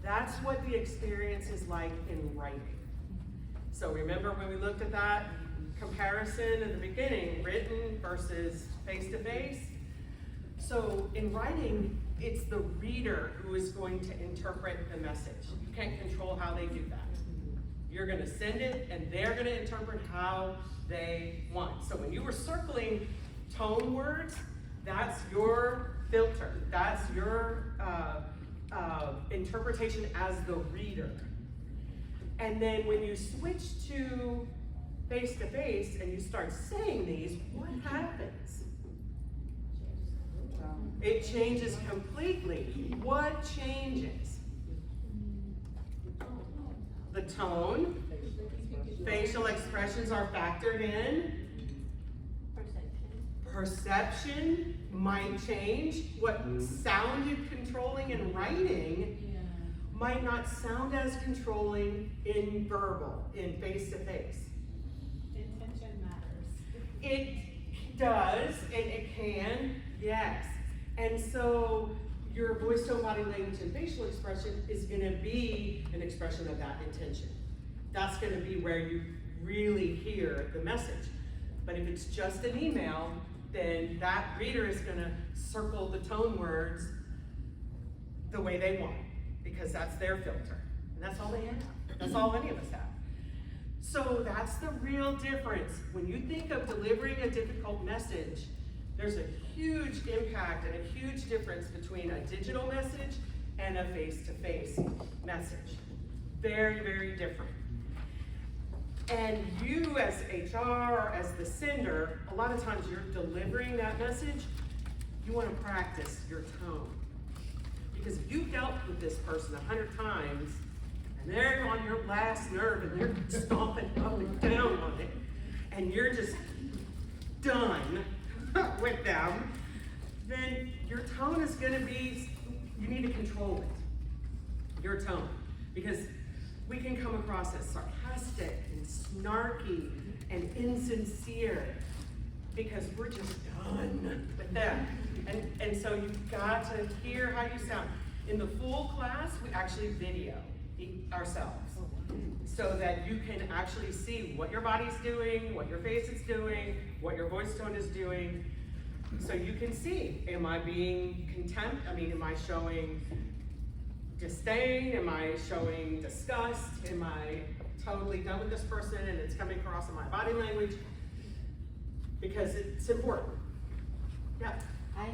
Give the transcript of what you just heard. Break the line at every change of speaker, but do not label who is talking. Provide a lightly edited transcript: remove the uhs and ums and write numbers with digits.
That's what the experience is like in writing. So remember when we looked at that comparison in the beginning, written versus face-to-face? So in writing, it's the reader who is going to interpret the message. You can't control how they do that. You're gonna send it and they're gonna interpret how they want. So when you were circling tone words, that's your filter. That's your interpretation as the reader. And then when you switch to face-to-face and you start saying these, what happens? It changes completely. What changes? The tone, facial expressions are factored in. Perception might change. What sounded controlling in writing might not sound as controlling in verbal, in face-to-face.
Intention matters.
It does, and it can, yes. And so your voice, tone, body language, and facial expression is gonna be an expression of that intention. That's gonna be where you really hear the message. But if it's just an email, then that reader is gonna circle the tone words the way they want, because that's their filter. And that's all they have. That's all any of us have. So that's the real difference. When you think of delivering a difficult message, there's a huge impact and a huge difference between a digital message and a face-to-face message. Very, very different. And you as HR or as the sender, a lot of times you're delivering that message, you want to practice your tone. Because if you've dealt with this person 100 times, and they're on your last nerve and they're stomping up and down on it, and you're just done with them, then your tone is going to be, you need to control it, your tone. Because we can come across as sarcastic and snarky and insincere because we're just done with them. And so you've got to hear how you sound. In the full class, we actually video ourselves so that you can actually see what your body's doing, what your face is doing, what your voice tone is doing. So you can see, am I being contempt? I mean, am I showing disdain? Am I showing disgust? Am I totally done with this person and it's coming across in my body language? Because it's important. Yeah.
I